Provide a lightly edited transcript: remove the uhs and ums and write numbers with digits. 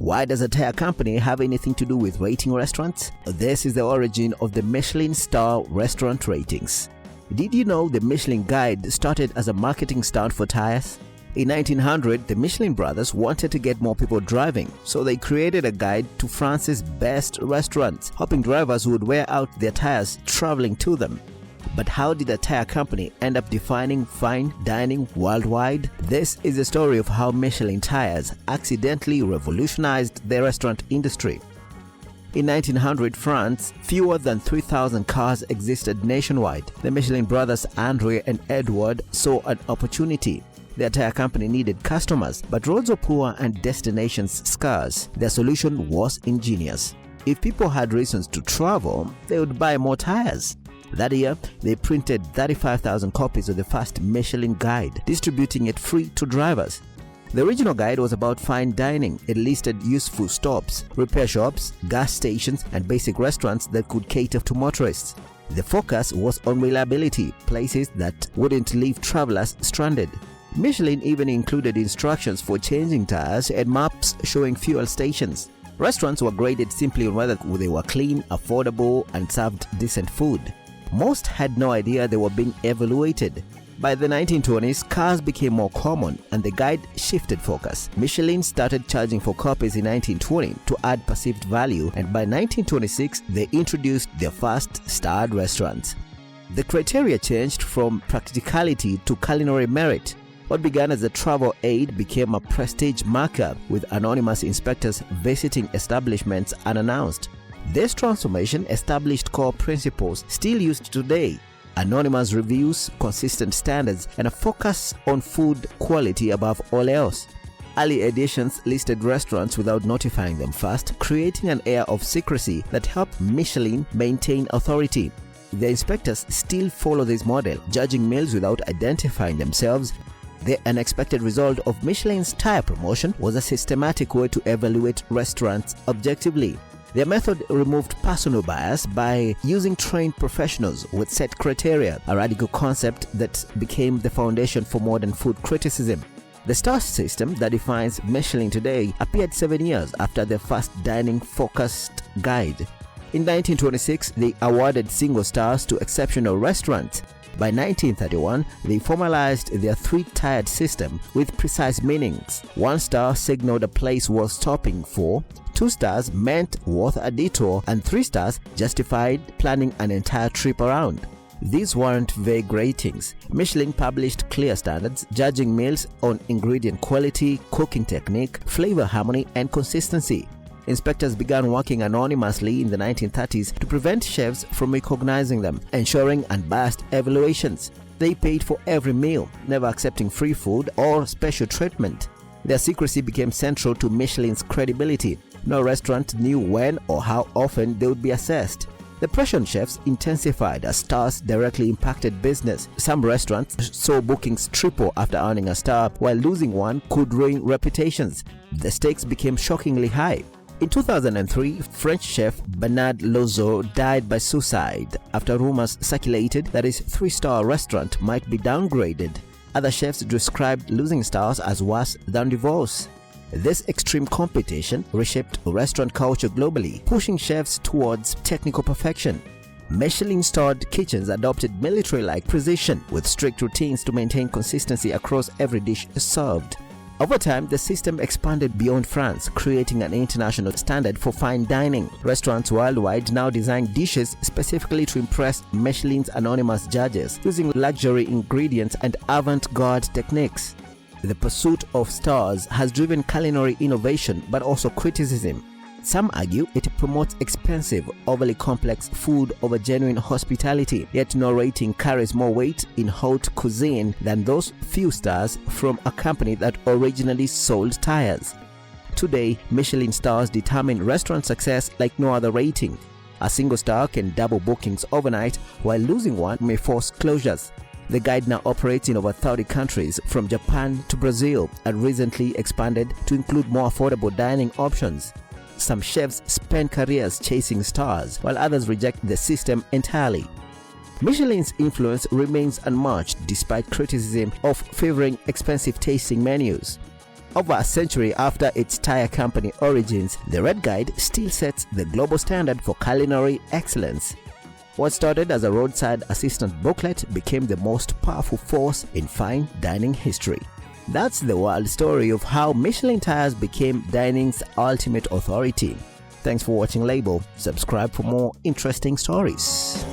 Why does a tire company have anything to do with rating restaurants? This is the origin of the Michelin star restaurant ratings. Did you know the Michelin Guide started as a marketing stunt for tires? In 1900, the Michelin brothers wanted to get more people driving, so they created a guide to France's best restaurants, hoping drivers would wear out their tires traveling to them. But how did a tire company end up defining fine dining worldwide? This is the story of how Michelin tires accidentally revolutionized the restaurant industry. In 1900 France, fewer than 3,000 cars existed nationwide. The Michelin brothers Andre and Edward saw an opportunity. Their tire company needed customers, but roads were poor and destinations scarce. Their solution was ingenious. If people had reasons to travel, they would buy more tires. That year, they printed 35,000 copies of the first Michelin Guide, distributing it free to drivers. The original guide was about fine dining. It listed useful stops, repair shops, gas stations, and basic restaurants that could cater to motorists. The focus was on reliability, places that wouldn't leave travelers stranded. Michelin even included instructions for changing tires and maps showing fuel stations. Restaurants were graded simply on whether they were clean, affordable, and served decent food. Most had no idea they were being evaluated. By the 1920s, cars became more common and the guide shifted focus. Michelin started charging for copies in 1920 to add perceived value, and by 1926, they introduced their first starred restaurants. The criteria changed from practicality to culinary merit. What began as a travel aid became a prestige marker, with anonymous inspectors visiting establishments unannounced. This transformation established core principles still used today: anonymous reviews, consistent standards, and a focus on food quality above all else. Early editions listed restaurants without notifying them first, creating an air of secrecy that helped Michelin maintain authority. The inspectors still follow this model, judging meals without identifying themselves. The unexpected result of Michelin's tire promotion was a systematic way to evaluate restaurants objectively. Their method removed personal bias by using trained professionals with set criteria, a radical concept that became the foundation for modern food criticism. The star system that defines Michelin today appeared 7 years after their first dining-focused guide. In 1926, they awarded single stars to exceptional restaurants. By 1931, they formalized their three-tiered system with precise meanings. 1 star signaled a place worth stopping for, 2 stars meant worth a detour, and 3 stars justified planning an entire trip around. These weren't vague ratings. Michelin published clear standards, judging meals on ingredient quality, cooking technique, flavor harmony, and consistency. Inspectors began working anonymously in the 1930s to prevent chefs from recognizing them, ensuring unbiased evaluations. They paid for every meal, never accepting free food or special treatment. Their secrecy became central to Michelin's credibility. No restaurant knew when or how often they would be assessed. The pressure on chefs intensified as stars directly impacted business. Some restaurants saw bookings triple after earning a star, while losing one could ruin reputations. The stakes became shockingly high. In 2003, French chef Bernard Loiseau died by suicide after rumors circulated that his 3-star restaurant might be downgraded. Other chefs described losing stars as worse than divorce. This extreme competition reshaped restaurant culture globally, pushing chefs towards technical perfection. Michelin-starred kitchens adopted military-like precision, with strict routines to maintain consistency across every dish served. Over time, the system expanded beyond France, creating an international standard for fine dining. Restaurants worldwide now design dishes specifically to impress Michelin's anonymous judges, using luxury ingredients and avant-garde techniques. The pursuit of stars has driven culinary innovation, but also criticism. Some argue it promotes expensive, overly complex food over genuine hospitality, yet no rating carries more weight in haute cuisine than those few stars from a company that originally sold tires. Today, Michelin stars determine restaurant success like no other rating. A single star can double bookings overnight, while losing one may force closures. The guide now operates in over 30 countries, from Japan to Brazil, and recently expanded to include more affordable dining options. Some chefs spend careers chasing stars, while others reject the system entirely. Michelin's influence remains unmatched despite criticism of favoring expensive tasting menus. Over a century after its tire company origins, the Red Guide still sets the global standard for culinary excellence. What started as a roadside assistance booklet became the most powerful force in fine dining history. That's the wild story of how Michelin tires became dining's ultimate authority. Thanks for watching Label. Subscribe for more interesting stories.